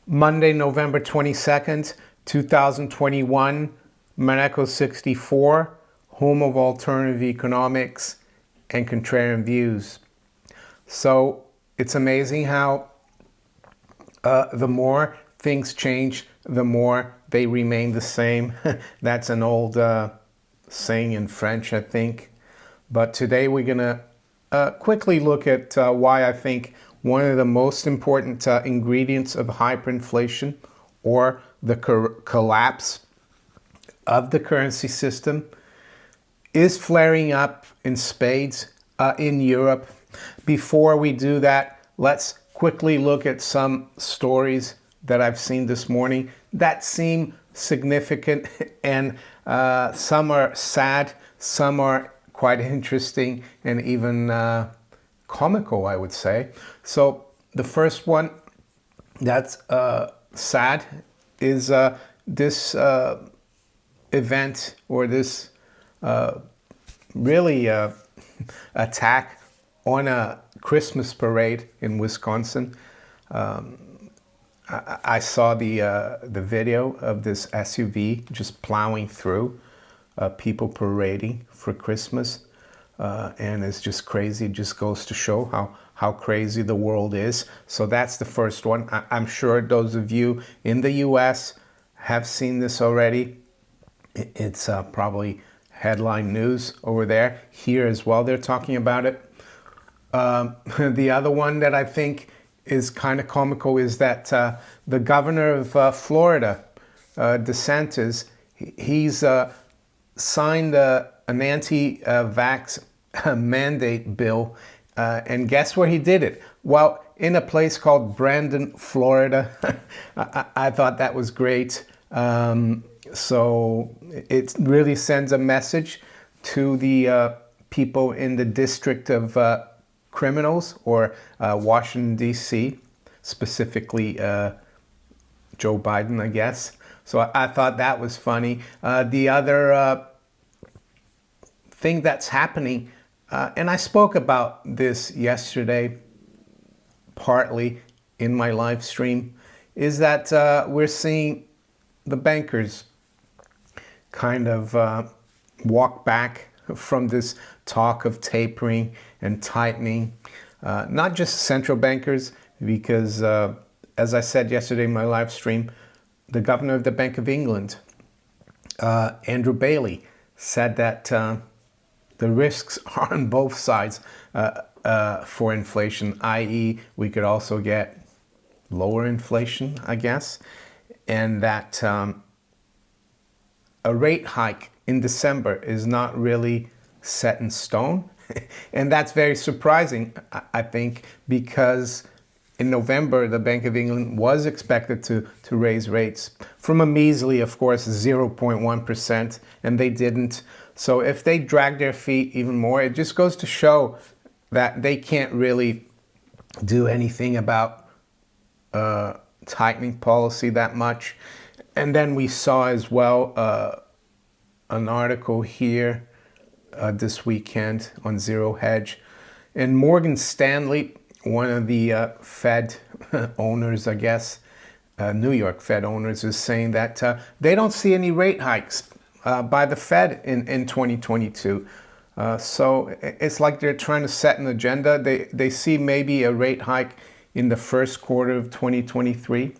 Monday, November 22nd, 2021, Monaco 64, home of alternative economics and contrarian views. So it's amazing how the more things change, the more they remain the same. That's an old saying in French, I think. But today we're going to quickly look at why I think one of the most important ingredients of hyperinflation, or the collapse of the currency system, is flaring up in spades in Europe. Before we do that, let's quickly look at some stories that I've seen this morning that seem significant, and some are sad, some are quite interesting, and even comical, I would say. So the first one that's sad is this event, or this really attack on a Christmas parade in Wisconsin. I saw the video of this SUV just plowing through people parading for Christmas. And it's just crazy. It just goes to show how crazy the world is. So that's the first one. I'm sure those of you in the US have seen this already. It's probably headline news over there. Here as well, they're talking about it. The other one that I think is kind of comical is that the governor of Florida, DeSantis, he's signed an anti-vax mandate bill, and guess where he did it? Well, in a place called Brandon, Florida. I thought that was great. So it really sends a message to the people in the District of Criminals, or Washington, D.C., specifically Joe Biden, I guess. So I thought that was funny. The other thing that's happening, and I spoke about this yesterday partly in my live stream, is that we're seeing the bankers kind of walk back from this talk of tapering and tightening. Not just central bankers, because as I said yesterday in my live stream, the governor of the Bank of England, Andrew Bailey, said that the risks are on both sides for inflation, i.e. we could also get lower inflation, I guess, and that a rate hike in December is not really set in stone. And that's very surprising, I think, because in November, the Bank of England was expected to raise rates from a measly, of course, 0.1%, and they didn't. So if they drag their feet even more, it just goes to show that they can't really do anything about tightening policy that much. And then we saw as well an article here this weekend on Zero Hedge, and Morgan Stanley, one of the Fed owners, I guess, New York Fed owners, is saying that they don't see any rate hikes by the Fed in 2022. So it's like they're trying to set an agenda. They see maybe a rate hike in the first quarter of 2023.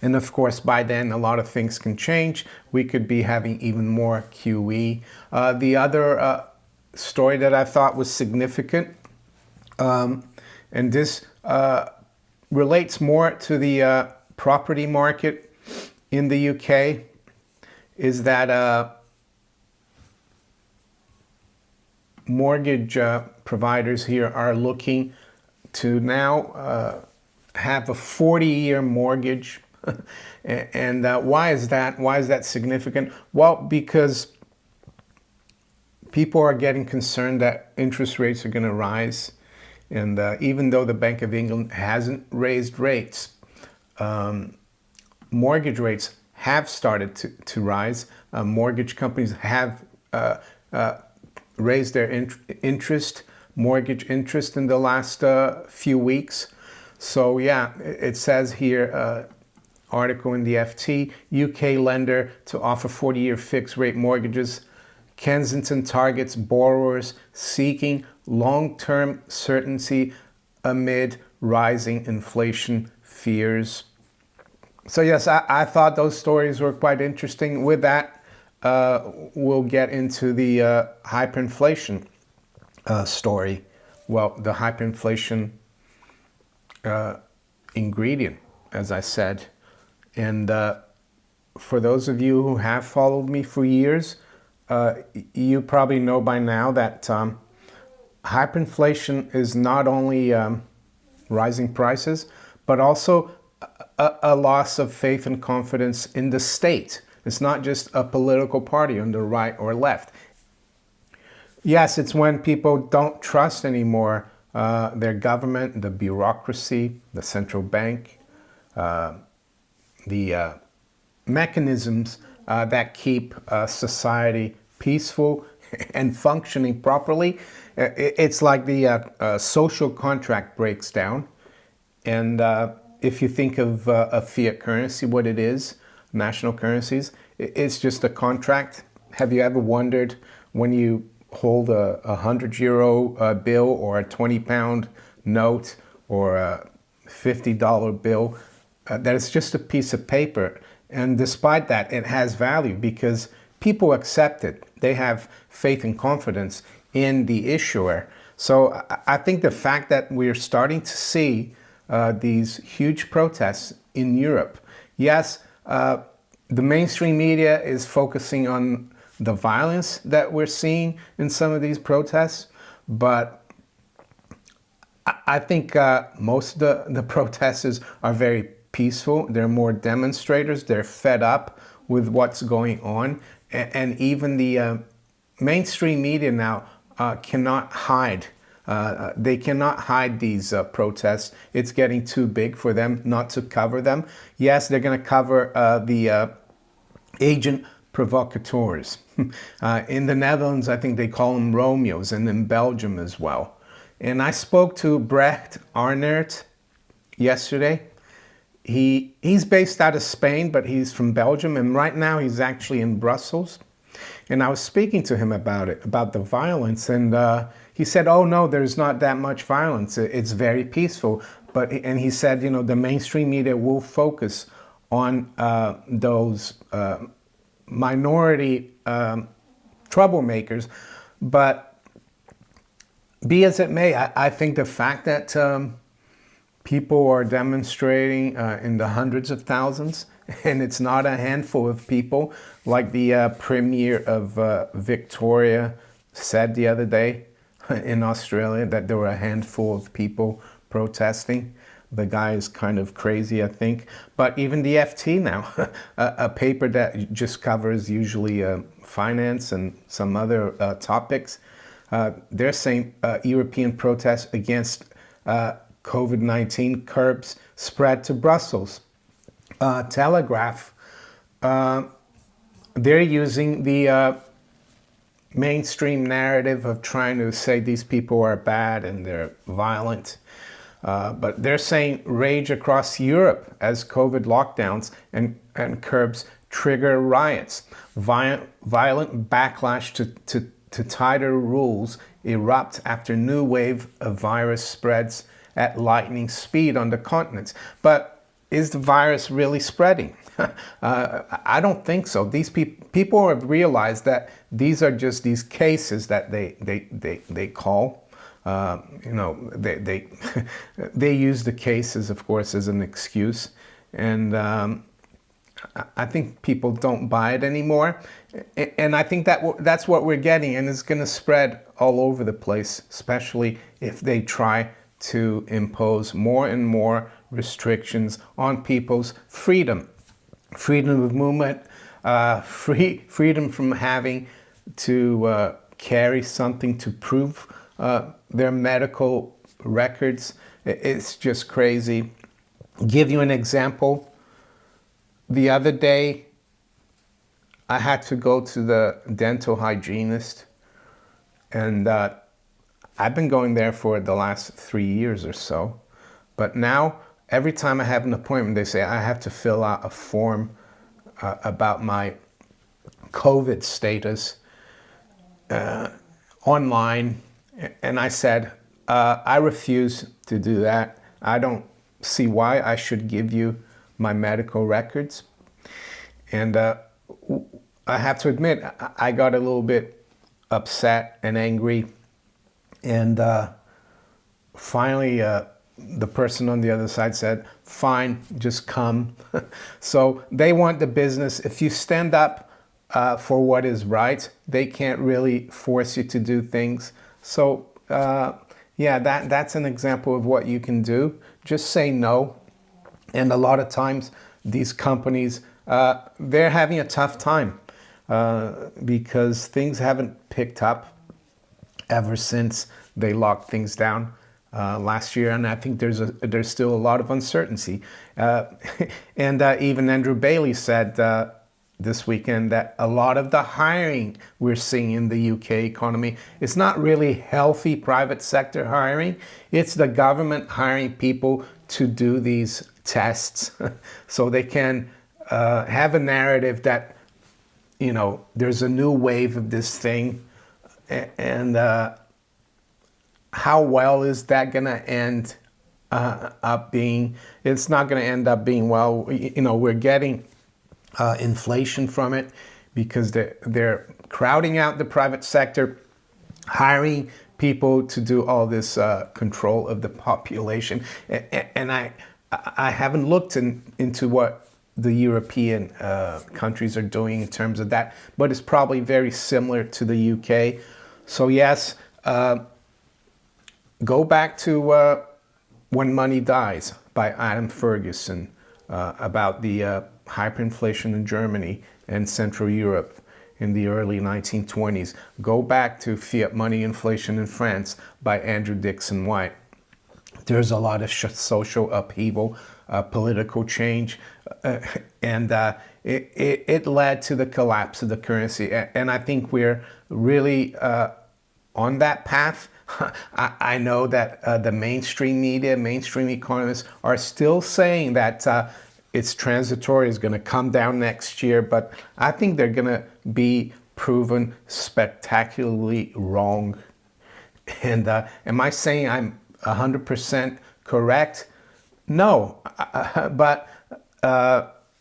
And of course, by then, a lot of things can change. We could be having even more QE. The other story that I thought was significant, and this relates more to the property market in the UK, is that mortgage providers here are looking to now have a 40-year mortgage. And why is that? Why is that significant? Well, because people are getting concerned that interest rates are going to rise. And even though the Bank of England hasn't raised rates, mortgage rates have started to rise. Mortgage companies have raised their mortgage interest in the last few weeks. So yeah, it says here article in the FT, UK lender to offer 40-year fixed rate mortgages. Kensington targets borrowers seeking long-term certainty amid rising inflation fears. So yes, I thought those stories were quite interesting. With that, we'll get into the hyperinflation story. Well, the hyperinflation ingredient, as I said. And for those of you who have followed me for years, you probably know by now that hyperinflation is not only rising prices, but also a loss of faith and confidence in the state. It's not just a political party on the right or left. Yes, it's when people don't trust anymore their government, the bureaucracy, the central bank, the mechanisms that keep society peaceful and functioning properly. It's like the social contract breaks down. And if you think of a fiat currency, what it is, national currencies, it's just a contract. Have you ever wondered when you hold a €100 bill or a 20-pound note or a $50 bill, that it's just a piece of paper? And despite that, it has value because people accept it. They have faith and confidence in the issuer. So I think the fact that we're starting to see these huge protests in Europe, yes, the mainstream media is focusing on the violence that we're seeing in some of these protests, but I think most of the protesters are very peaceful. They're more demonstrators. They're fed up with what's going on. And even the mainstream media now cannot hide. They cannot hide these protests. It's getting too big for them not to cover them. Yes, they're going to cover the agent provocateurs. In the Netherlands, I think they call them Romeos, and in Belgium as well. And I spoke to Brecht Arnaert yesterday. He's based out of Spain, but he's from Belgium, and right now he's actually in Brussels. And I was speaking to him about it, about the violence, and he said, "Oh no, there's not that much violence. It's very peaceful." And he said, you know, the mainstream media will focus on those minority troublemakers, but be as it may, I think the fact that people are demonstrating in the hundreds of thousands, and it's not a handful of people, like the Premier of Victoria said the other day in Australia, that there were a handful of people protesting. The guy is kind of crazy, I think. But even the FT now, a paper that just covers usually finance and some other topics, they're saying European protests against COVID-19 curbs spread to Brussels. Telegraph, they're using the mainstream narrative of trying to say these people are bad and they're violent. But they're saying rage across Europe as COVID lockdowns and curbs trigger riots. Violent backlash to tighter rules erupt after new wave of virus spreads at lightning speed on the continents. But is the virus really spreading? I don't think so. These people have realized that these are just these cases that they call. You know, they use the cases, of course, as an excuse, and I think people don't buy it anymore. And I think that's what we're getting, and it's going to spread all over the place, especially if they try to impose more and more restrictions on people's freedom of movement, freedom from having to carry something to prove their medical records. It's just crazy. Give you an example. The other day, I had to go to the dental hygienist, and I've been going there for the last 3 years or so. But now every time I have an appointment, they say I have to fill out a form about my COVID status online. And I said, I refuse to do that. I don't see why I should give you my medical records. And I have to admit, I got a little bit upset and angry. And finally, the person on the other side said, fine, just come. So they want the business. If you stand up for what is right, they can't really force you to do things. So yeah, that's an example of what you can do. Just say no. And a lot of times these companies, they're having a tough time because things haven't picked up ever since they locked things down last year, and I think there's still a lot of uncertainty. And even Andrew Bailey said this weekend that a lot of the hiring we're seeing in the UK economy is not really healthy private sector hiring. It's the government hiring people to do these tests so they can have a narrative that, you know, there's a new wave of this thing. And how well is that going to end up being? It's not going to end up being well. You know, we're getting inflation from it because they're crowding out the private sector, hiring people to do all this control of the population. And I haven't looked into what the European countries are doing in terms of that, but it's probably very similar to the UK. So yes, go back to When Money Dies by Adam Ferguson about the hyperinflation in Germany and Central Europe in the early 1920s. Go back to Fiat Money Inflation in France by Andrew Dixon White. There's a lot of social upheaval, political change, and it led to the collapse of the currency. And I think we're really on that path. I know that the mainstream media, mainstream economists are still saying that it's transitory, it's going to come down next year, but I think they're going to be proven spectacularly wrong. And am I saying I'm 100% correct? No, but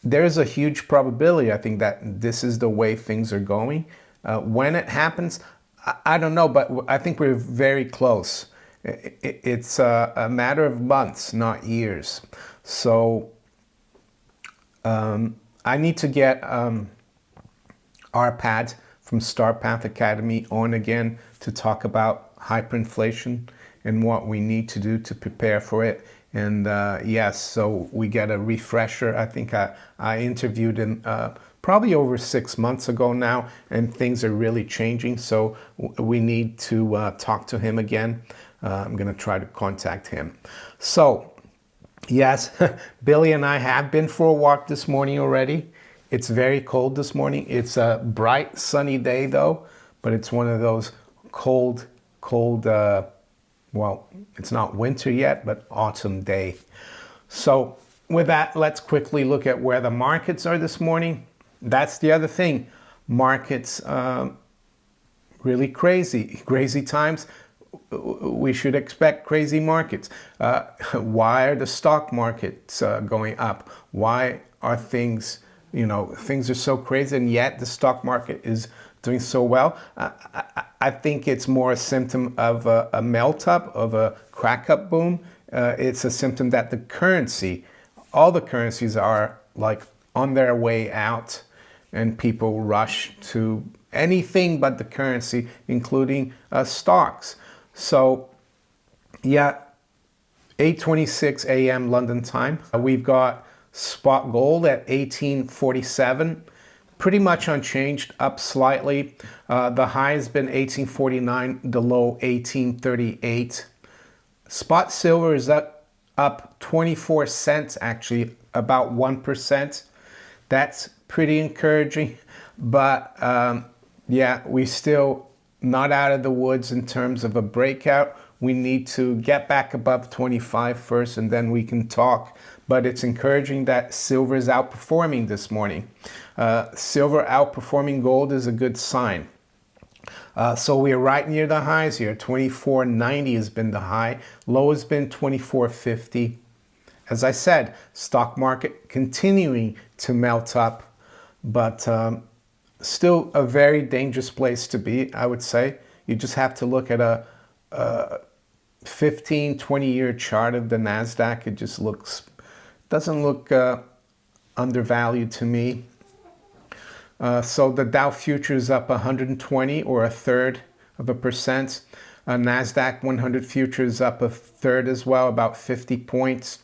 there's a huge probability, I think, that this is the way things are going. When it happens, I don't know, but I think we're very close. It's a matter of months, not years. So I need to get Arpad from StarPath Academy on again to talk about hyperinflation and what we need to do to prepare for it. And yes, so we get a refresher. I think I interviewed him probably over 6 months ago now, and things are really changing. So we need to talk to him again. I'm going to try to contact him. So yes, Billy and I have been for a walk this morning already. It's very cold this morning. It's a bright, sunny day though, but it's one of those cold, well, it's not winter yet, but autumn day. So with that, let's quickly look at where the markets are this morning. That's the other thing. Markets, really crazy times. We should expect crazy markets. Why are the stock markets going up? Mhy are things, things are so crazy and yet the stock market is doing so well? I think it's more a symptom of a melt up, of a crack up boom. It's a symptom that the currency, all the currencies are like on their way out, and people rush to anything but the currency, including stocks. So yeah, 8:26 a.m. London time. We've got spot gold at 1847, pretty much unchanged, up slightly. The high has been 1849, the low 1838. Spot silver is up 24 cents, actually, about 1%. That's pretty encouraging, but yeah, we still not out of the woods in terms of a breakout. we need to get back above 25 first, and then we can talk. But it's encouraging that silver is outperforming this morning. Silver outperforming gold is a good sign. So we are right near the highs here. 24.90 has been the high. Low has been 24.50. As I said, stock market continuing to melt up, but still a very dangerous place to be, I would say. You just have to look at a 15, 20-year chart of the NASDAQ. It just doesn't look undervalued to me. So the Dow future is up 120, or 1/3%. NASDAQ 100 future is up 1/3 as well, about 50 points.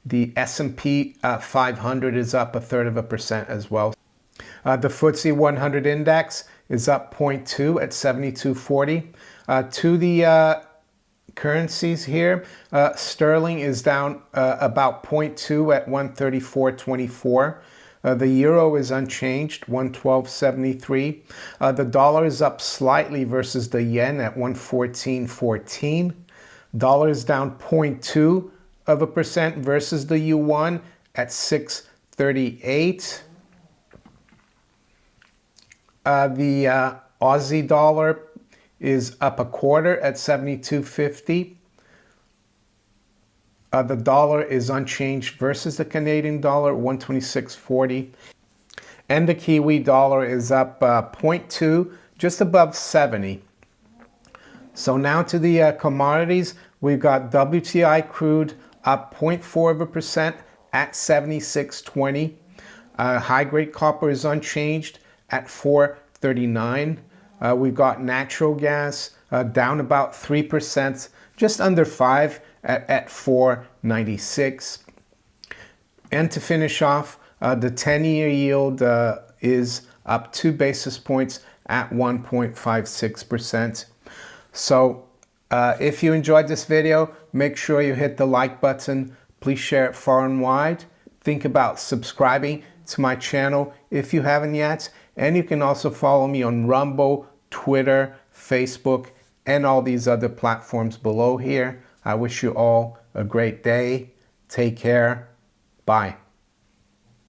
The S&P 500 is up 1/3% as well. The FTSE 100 index is up 0.2 at 72.40. To the currencies here, sterling is down about 0.2 at 134.24. The euro is unchanged, 112.73. The dollar is up slightly versus the yen at 114.14. Dollar is down 0.2% versus the yuan at 638. The Aussie dollar is up 1/4 at 72.50. The dollar is unchanged versus the Canadian dollar, 126.40. And the Kiwi dollar is up 0.2, just above 70. So now to the commodities. We've got WTI crude up 0.4% at 76.20. High-grade copper is unchanged at 4.39. We've got natural gas down about 3%, just under 5 at 4.96. And to finish off, the 10-year yield is up 2 basis points at 1.56%. So if you enjoyed this video, make sure you hit the like button. Please share it far and wide. Think about subscribing to my channel if you haven't yet. And you can also follow me on Rumble, Twitter, Facebook, and all these other platforms below here. I wish you all a great day. Take care. Bye.